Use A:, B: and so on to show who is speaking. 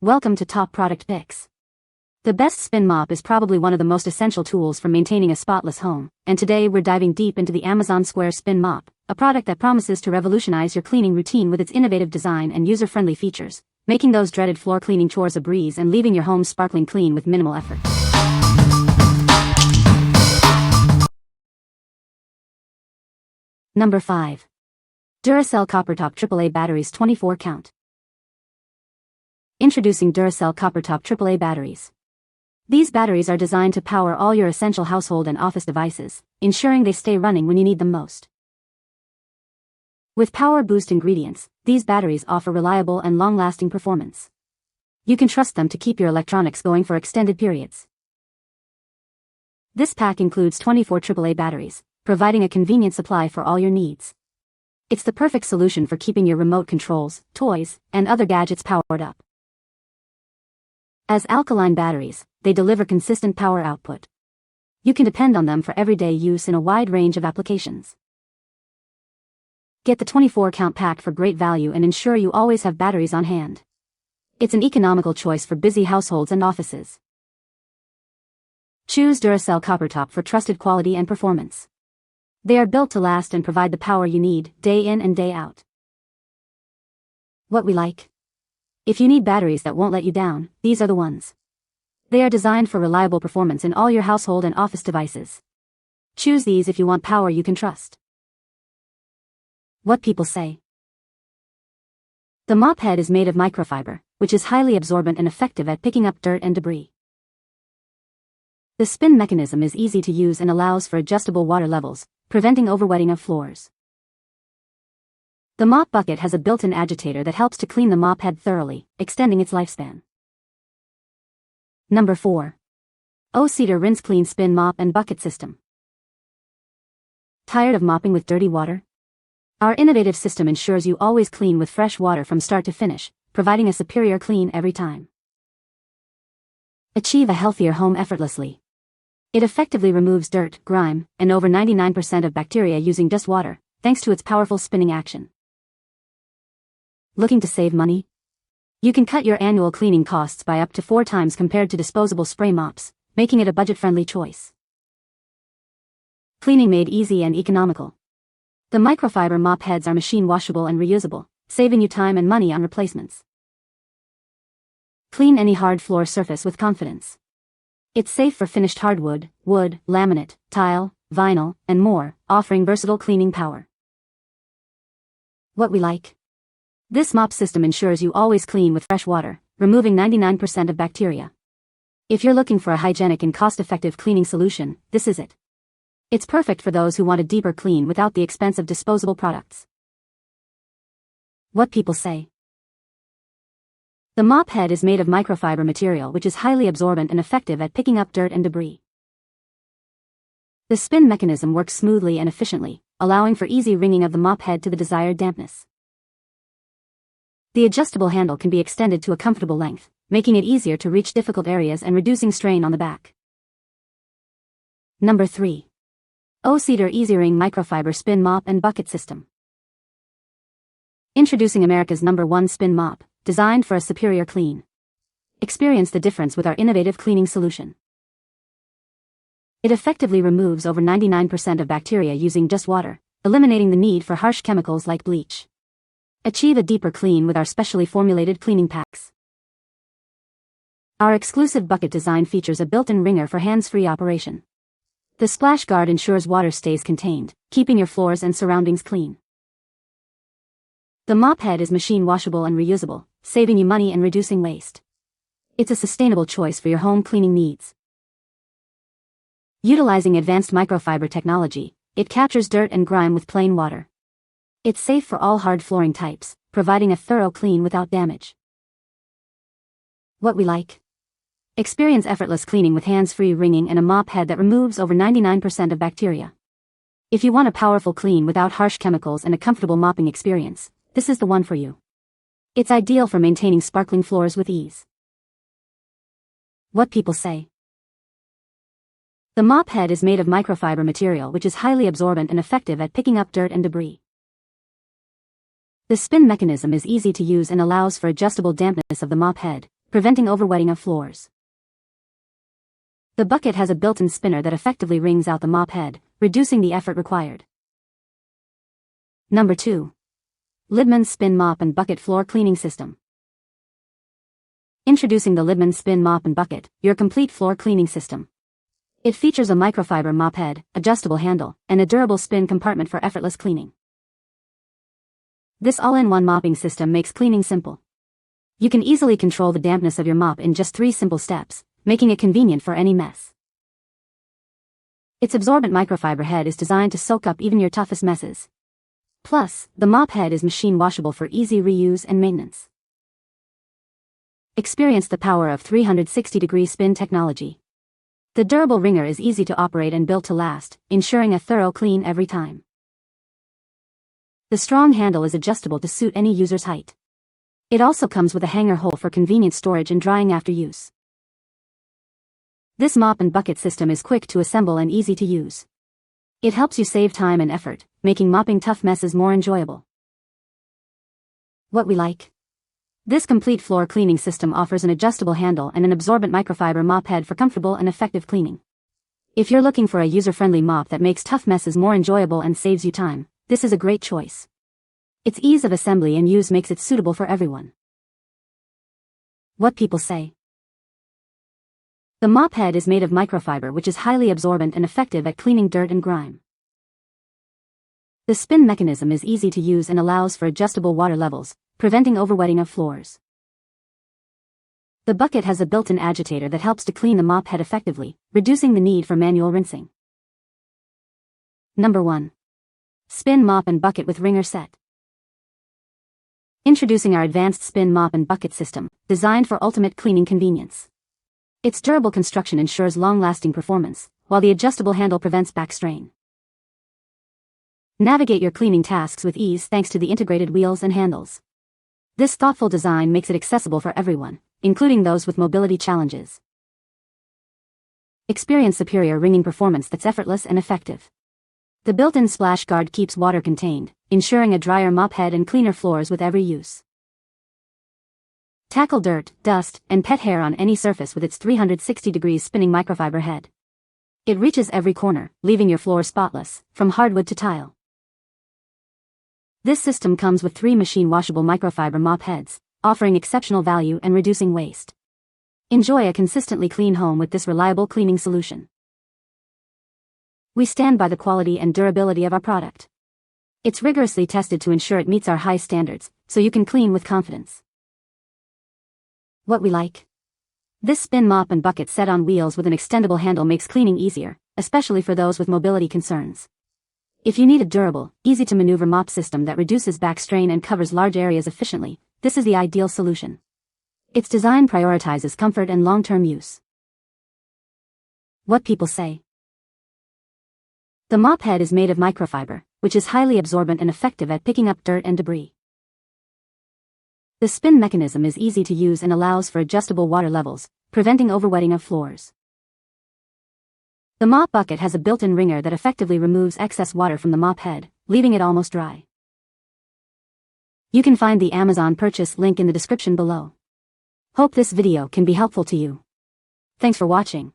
A: Welcome to Top Product Picks. The best spin mop is probably one of the most essential tools for maintaining a spotless home, and today we're diving deep into the Amazon Square Spin Mop, a product that promises to revolutionize your cleaning routine with its innovative design and user-friendly features, making those dreaded floor cleaning chores a breeze and leaving your home sparkling clean with minimal effort. Number 5. Duracell Coppertop AAA Batteries 24 Count. Introducing Duracell Coppertop AAA Batteries. These batteries are designed to power all your essential household and office devices, ensuring they stay running when you need them most. With power boost ingredients, these batteries offer reliable and long-lasting performance. You can trust them to keep your electronics going for extended periods. This pack includes 24 AAA batteries, providing a convenient supply for all your needs. It's the perfect solution for keeping your remote controls, toys, and other gadgets powered up. As alkaline batteries, they deliver consistent power output. You can depend on them for everyday use in a wide range of applications. Get the 24-count pack for great value and ensure you always have batteries on hand. It's an economical choice for busy households and offices. Choose Duracell Coppertop for trusted quality and performance. They are built to last and provide the power you need, day in and day out. What we like? If you need batteries that won't let you down, these are the ones. They are designed for reliable performance in all your household and office devices. Choose these if you want power you can trust. What people say. The mop head is made of microfiber, which is highly absorbent and effective at picking up dirt and debris. The spin mechanism is easy to use and allows for adjustable water levels, preventing overwetting of floors. The mop bucket has a built-in agitator that helps to clean the mop head thoroughly, extending its lifespan. Number 4. O-Cedar RinseClean Spin Mop and Bucket System. Tired of mopping with dirty water? Our innovative system ensures you always clean with fresh water from start to finish, providing a superior clean every time. Achieve a healthier home effortlessly. It effectively removes dirt, grime, and over 99% of bacteria using just water, thanks to its powerful spinning action. Looking to save money? You can cut your annual cleaning costs by up to 4 times compared to disposable spray mops, making it a budget-friendly choice. Cleaning made easy and economical. The microfiber mop heads are machine washable and reusable, saving you time and money on replacements. Clean any hard floor surface with confidence. It's safe for finished hardwood, wood, laminate, tile, vinyl, and more, offering versatile cleaning power. What we like? This mop system ensures you always clean with fresh water, removing 99% of bacteria. If you're looking for a hygienic and cost-effective cleaning solution, this is it. It's perfect for those who want a deeper clean without the expense of disposable products. What people say. The mop head is made of microfiber material which is highly absorbent and effective at picking up dirt and debris. The spin mechanism works smoothly and efficiently, allowing for easy wringing of the mop head to the desired dampness. The adjustable handle can be extended to a comfortable length, making it easier to reach difficult areas and reducing strain on the back. Number 3. O-Cedar Easywring Microfiber Spin Mop and Bucket System. Introducing America's #1 spin mop, designed for a superior clean. Experience the difference with our innovative cleaning solution. It effectively removes over 99% of bacteria using just water, eliminating the need for harsh chemicals like bleach. Achieve a deeper clean with our specially formulated cleaning packs. Our exclusive bucket design features a built-in wringer for hands-free operation. The splash guard ensures water stays contained, keeping your floors and surroundings clean. The mop head is machine washable and reusable, saving you money and reducing waste. It's a sustainable choice for your home cleaning needs. Utilizing advanced microfiber technology, it captures dirt and grime with plain water. It's safe for all hard flooring types, providing a thorough clean without damage. What we like? Experience effortless cleaning with hands-free wringing and a mop head that removes over 99% of bacteria. If you want a powerful clean without harsh chemicals and a comfortable mopping experience, this is the one for you. It's ideal for maintaining sparkling floors with ease. What people say. The mop head is made of microfiber material which is highly absorbent and effective at picking up dirt and debris. The spin mechanism is easy to use and allows for adjustable dampness of the mop head, preventing overwetting of floors. The bucket has a built-in spinner that effectively wrings out the mop head, reducing the effort required. Number 2. Libman Spin Mop and Bucket Floor Cleaning System. Introducing the Libman Spin Mop and Bucket, your complete floor cleaning system. It features a microfiber mop head, adjustable handle, and a durable spin compartment for effortless cleaning. This all-in-one mopping system makes cleaning simple. You can easily control the dampness of your mop in just 3 simple steps, making it convenient for any mess. Its absorbent microfiber head is designed to soak up even your toughest messes. Plus, the mop head is machine washable for easy reuse and maintenance. Experience the power of 360-degree spin technology. The durable wringer is easy to operate and built to last, ensuring a thorough clean every time. The strong handle is adjustable to suit any user's height. It also comes with a hanger hole for convenient storage and drying after use. This mop and bucket system is quick to assemble and easy to use. It helps you save time and effort, making mopping tough messes more enjoyable. What we like? This complete floor cleaning system offers an adjustable handle and an absorbent microfiber mop head for comfortable and effective cleaning. If you're looking for a user-friendly mop that makes tough messes more enjoyable and saves you time, this is a great choice. Its ease of assembly and use makes it suitable for everyone. What people say. The mop head is made of microfiber, which is highly absorbent and effective at cleaning dirt and grime. The spin mechanism is easy to use and allows for adjustable water levels, preventing overwetting of floors. The bucket has a built-in agitator that helps to clean the mop head effectively, reducing the need for manual rinsing. Number 1. Spin Mop and Bucket with Wringer Set. Introducing our advanced spin mop and bucket system, designed for ultimate cleaning convenience. Its durable construction ensures long-lasting performance, while the adjustable handle prevents back strain. Navigate your cleaning tasks with ease thanks to the integrated wheels and handles. This thoughtful design makes it accessible for everyone, including those with mobility challenges. Experience superior wringing performance that's effortless and effective. The built-in splash guard keeps water contained, ensuring a drier mop head and cleaner floors with every use. Tackle dirt, dust, and pet hair on any surface with its 360-degree spinning microfiber head. It reaches every corner, leaving your floor spotless, from hardwood to tile. This system comes with 3 machine-washable microfiber mop heads, offering exceptional value and reducing waste. Enjoy a consistently clean home with this reliable cleaning solution. We stand by the quality and durability of our product. It's rigorously tested to ensure it meets our high standards, so you can clean with confidence. What we like? This spin mop and bucket set on wheels with an extendable handle makes cleaning easier, especially for those with mobility concerns. If you need a durable, easy-to-maneuver mop system that reduces back strain and covers large areas efficiently, this is the ideal solution. Its design prioritizes comfort and long-term use. What people say. The mop head is made of microfiber, which is highly absorbent and effective at picking up dirt and debris. The spin mechanism is easy to use and allows for adjustable water levels, preventing overwetting of floors. The mop bucket has a built-in wringer that effectively removes excess water from the mop head, leaving it almost dry. You can find the Amazon purchase link in the description below. Hope this video can be helpful to you. Thanks for watching.